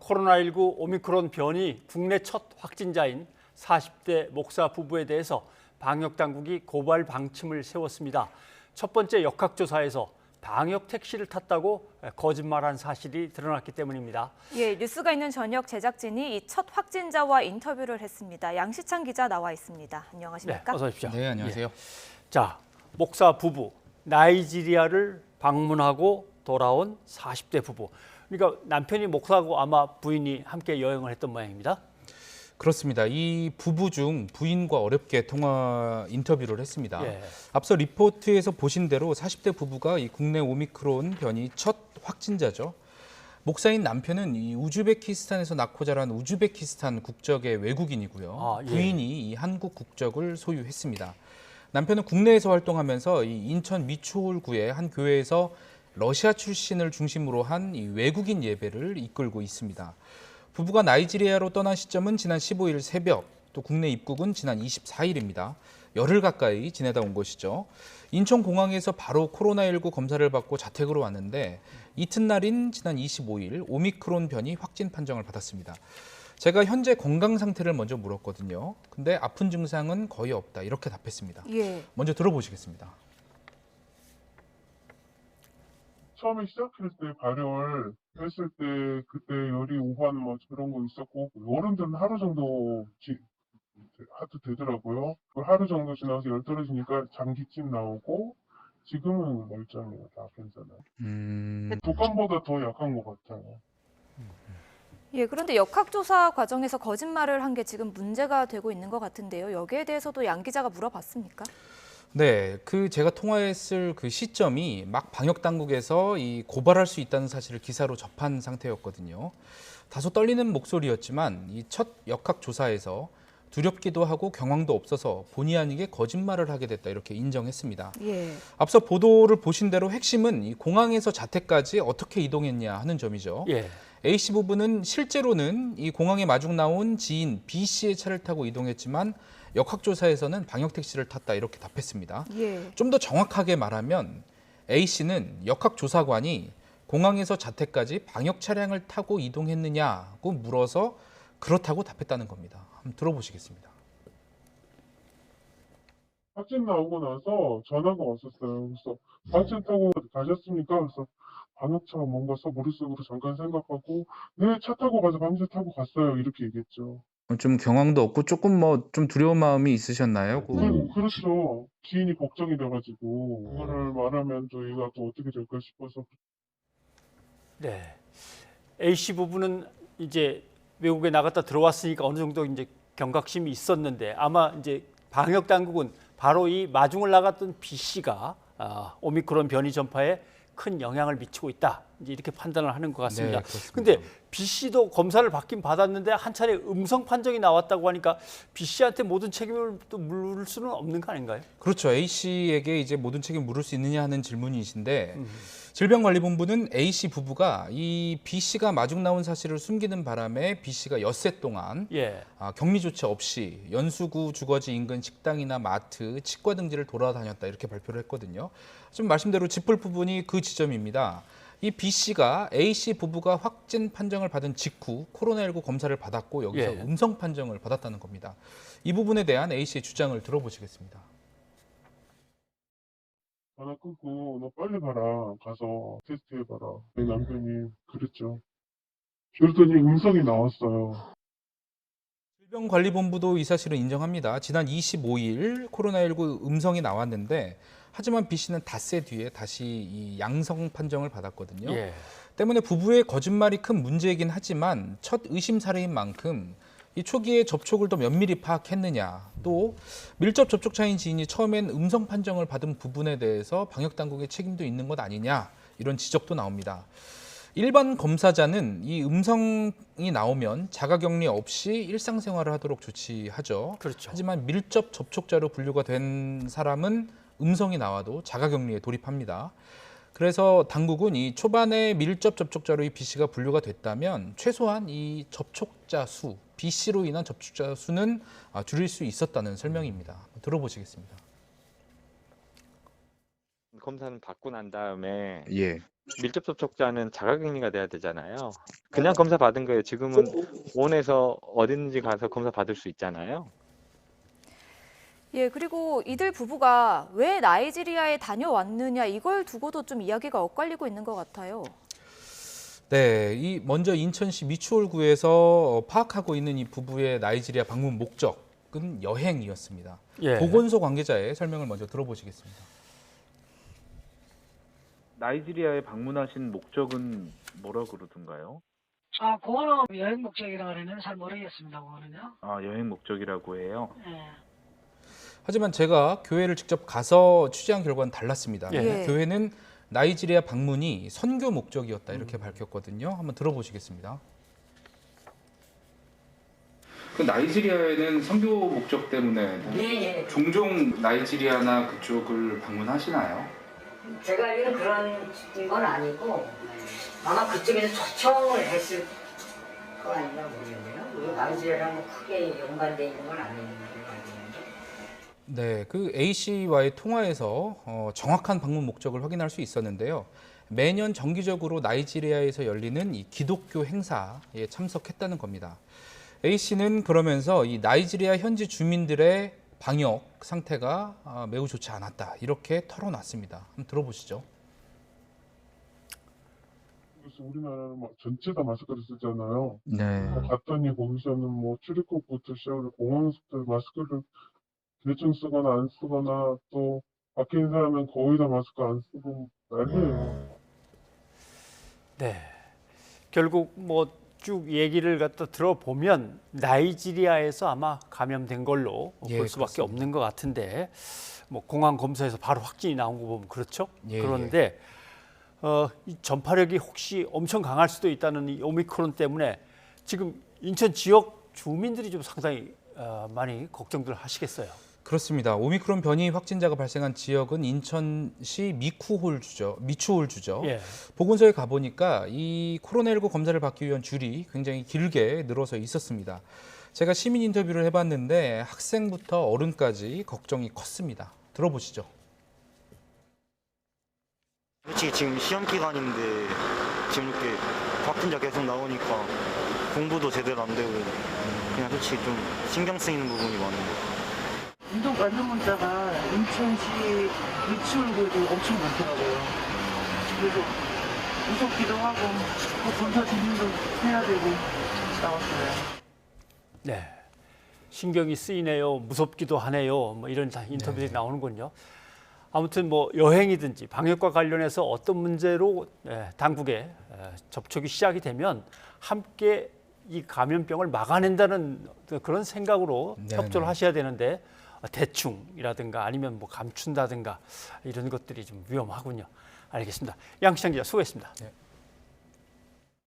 코로나19 오미크론 변이 국내 첫 확진자인 40대 목사 부부에 대해서 방역당국이 고발 방침을 세웠습니다. 첫 번째 역학조사에서 방역 택시를 탔다고 거짓말한 사실이 드러났기 때문입니다. 예, 뉴스가 있는 저녁 제작진이 이 첫 확진자와 인터뷰를 했습니다. 양시창 기자 나와 있습니다. 안녕하십니까? 네, 어서 오십시오. 네, 안녕하세요. 자, 목사 부부, 나이지리아를 방문하고 돌아온 40대 부부. 그러니까 남편이 목사고 아마 부인이 함께 여행을 했던 모양입니다. 그렇습니다. 이 부부 중 부인과 어렵게 통화 인터뷰를 했습니다. 예. 앞서 리포트에서 보신 대로 40대 부부가 이 국내 오미크론 변이 첫 확진자죠. 목사인 남편은 이 우즈베키스탄에서 낳고 자란 우즈베키스탄 국적의 외국인이고요. 아, 예. 부인이 이 한국 국적을 소유했습니다. 남편은 국내에서 활동하면서 이 인천 미추홀구의 한 교회에서 러시아 출신을 중심으로 한 이 외국인 예배를 이끌고 있습니다. 부부가 나이지리아로 떠난 시점은 지난 15일 새벽, 또 국내 입국은 지난 24일입니다. 열흘 가까이 지내다 온 것이죠. 인천공항에서 바로 코로나19 검사를 받고 자택으로 왔는데 이튿날인 지난 25일 오미크론 변이 확진 판정을 받았습니다. 제가 현재 건강 상태를 먼저 물었거든요. 근데 아픈 증상은 거의 없다 이렇게 답했습니다. 예. 먼저 들어보시겠습니다. 처음에 시작했을 때 발열 했을 때 그때 열이 오반 뭐 그런 거 있었고 어른들은 하루 정도 하도 되더라고요. 그 하루 정도 지나서 열 떨어지니까 장기침 나오고 지금은 멀쩡해요. 다 괜찮아요. 독감보다 더 약한 것 같아요. 예, 그런데 역학조사 과정에서 거짓말을 한 게 지금 문제가 되고 있는 것 같은데요. 여기에 대해서도 양 기자가 물어봤습니까? 네, 제가 통화했을 그 시점이 막 방역 당국에서 이 고발할 수 있다는 사실을 기사로 접한 상태였거든요. 다소 떨리는 목소리였지만 이 첫 역학 조사에서 두렵기도 하고 경황도 없어서 본의 아니게 거짓말을 하게 됐다 이렇게 인정했습니다. 예. 앞서 보도를 보신 대로 핵심은 이 공항에서 자택까지 어떻게 이동했냐 하는 점이죠. 예. A씨 부부는 실제로는 이 공항에 마중 나온 지인 B씨의 차를 타고 이동했지만 역학조사에서는 방역택시를 탔다 이렇게 답했습니다. 예. 좀 더 정확하게 말하면 A씨는 역학조사관이 공항에서 자택까지 방역 차량을 타고 이동했느냐고 물어서 그렇다고 답했다는 겁니다. 한번 들어보시겠습니다. 확진 나오고 나서 전화가 왔었어요. 그래서 방차 타고 가셨습니까? 그래서 방역차가 뭔가 머릿속으로 잠깐 생각하고 네, 차 타고 가서 방차 타고 갔어요. 이렇게 얘기했죠. 좀 경황도 없고 조금 좀 두려운 마음이 있으셨나요? 그렇죠. 지인이 걱정이 돼가지고 그거를 말하면 저희가 또 어떻게 될까 싶어서. 네. A씨 부부는 이제 외국에 나갔다 들어왔으니까 어느 정도 이제 경각심이 있었는데 아마 이제 방역 당국은 바로 이 마중을 나갔던 B씨가 오미크론 변이 전파에 큰 영향을 미치고 있다. 이제 이렇게 판단을 하는 것 같습니다. 네, 그렇습니다. 근데 B씨도 검사를 받긴 받았는데 한 차례 음성 판정이 나왔다고 하니까 B씨한테 모든 책임을 또 물을 수는 없는 거 아닌가요? 그렇죠. A씨에게 이제 모든 책임 물을 수 있느냐 하는 질문이신데 질병관리본부는 A씨 부부가 이 B씨가 마중 나온 사실을 숨기는 바람에 B씨가 엿새 동안 예. 격리 조치 없이 연수구 주거지 인근 식당이나 마트, 치과 등지를 돌아다녔다 이렇게 발표를 했거든요. 좀 말씀대로 짚을 부분이 그 지점입니다. 이 B씨가 A씨 부부가 확진 판정을 받은 직후 코로나19 검사를 받았고 여기서 예. 음성 판정을 받았다는 겁니다. 이 부분에 대한 A씨의 주장을 들어보시겠습니다. 전화 끊고 너 빨리 가라. 가서 테스트 해봐라. 저희 남편이 그랬죠. 그랬더니 음성이 나왔어요. 질병관리본부도 이 사실을 인정합니다. 지난 25일 코로나19 음성이 나왔는데 하지만 B씨는 닷새 뒤에 다시 이 양성 판정을 받았거든요. 예. 때문에 부부의 거짓말이 큰 문제이긴 하지만 첫 의심 사례인 만큼 이 초기에 접촉을 더 면밀히 파악했느냐, 또 밀접 접촉자인 지인이 처음엔 음성 판정을 받은 부분에 대해서 방역 당국의 책임도 있는 것 아니냐 이런 지적도 나옵니다. 일반 검사자는 이 음성이 나오면 자가격리 없이 일상생활을 하도록 조치하죠. 그렇죠. 하지만 밀접 접촉자로 분류가 된 사람은 음성이 나와도 자가격리에 돌입합니다. 그래서 당국은 이 초반에 밀접 접촉자로 이 B씨가 분류가 됐다면 최소한 이 접촉자 수, B씨로 인한 접촉자 수는 줄일 수 있었다는 설명입니다. 들어보시겠습니다. 검사는 받고 난 다음에 예. 밀접 접촉자는 자가격리가 돼야 되잖아요. 그냥 검사 받은 거예요. 지금은 원에서 어디든지 가서 검사 받을 수 있잖아요. 예, 그리고 이들 부부가 왜 나이지리아에 다녀왔느냐 이걸 두고도 좀 이야기가 엇갈리고 있는 것 같아요. 네, 먼저 인천시 미추홀구에서 파악하고 있는 이 부부의 나이지리아 방문 목적은 여행이었습니다. 예. 보건소 관계자의 설명을 먼저 들어보시겠습니다. 나이지리아에 방문하신 목적은 뭐라 그러던가요? 그거는 여행 목적이라 그러면 잘 모르겠습니다. 그거는요. 여행 목적이라고 해요. 예. 하지만 제가 교회를 직접 가서 취재한 결과는 달랐습니다. 예. 교회는 나이지리아 방문이 선교 목적이었다 이렇게 밝혔거든요. 한번 들어보시겠습니다. 그 나이지리아에는 선교 목적 때문에 예. 종종 나이지리아나 그쪽을 방문하시나요? 제가 알기로는 그런 건 아니고 아마 그쪽에서 초청을 했을 거 아닌가 모르겠네요. 나이지리아랑 뭐 크게 연관돼 있는 건 아닌 걸로 알고 있는데. 네, 그 A 씨와의 통화에서 정확한 방문 목적을 확인할 수 있었는데요. 매년 정기적으로 나이지리아에서 열리는 이 기독교 행사에 참석했다는 겁니다. A 씨는 그러면서 이 나이지리아 현지 주민들의 방역 상태가 매우 좋지 않았다 이렇게 털어놨습니다. 한번 들어보시죠. 그래서 우리나라는 막 전체 다 마스크를 쓰잖아요. 네. 갔더니 거기서는 뭐 출입국부터 시작해서 공항에서부터 마스크를 대충 쓰거나 안 쓰거나 또 밖에 있는 사람은 거의 다 마스크 안 쓰고 난리예요. 네. 결국 뭐 쭉 얘기를 갖다 들어보면 나이지리아에서 아마 감염된 걸로 예, 볼 수밖에 그렇습니다. 없는 것 같은데 뭐 공항 검사에서 바로 확진이 나온 거 보면 그렇죠. 예, 그런데 이 전파력이 혹시 엄청 강할 수도 있다는 이 오미크론 때문에 지금 인천 지역 주민들이 좀 상당히 많이 걱정들 하시겠어요. 그렇습니다. 오미크론 변이 확진자가 발생한 지역은 인천시 미추홀주죠. 예. 보건소에 가보니까 이 코로나19 검사를 받기 위한 줄이 굉장히 길게 늘어서 있었습니다. 제가 시민 인터뷰를 해봤는데 학생부터 어른까지 걱정이 컸습니다. 들어보시죠. 솔직히 지금 시험 기간인데 지금 이렇게 확진자 계속 나오니까 공부도 제대로 안 되고 그냥 솔직히 좀 신경 쓰이는 부분이 많은 것 같아요. 운동 관련 문자가 인천시 미추홀구에도 엄청 많더라고요. 그래서 무섭기도 하고 또 검사 진행도 해야 되고 나왔어요. 네. 신경이 쓰이네요. 무섭기도 하네요. 뭐 이런 인터뷰들이 나오는군요. 아무튼 뭐 여행이든지 방역과 관련해서 어떤 문제로 당국에 접촉이 시작이 되면 함께 이 감염병을 막아낸다는 그런 생각으로 협조를 하셔야 되는데 대충이라든가 아니면 뭐 감춘다든가 이런 것들이 좀 위험하군요. 알겠습니다. 양시장 기자 수고했습니다. 네.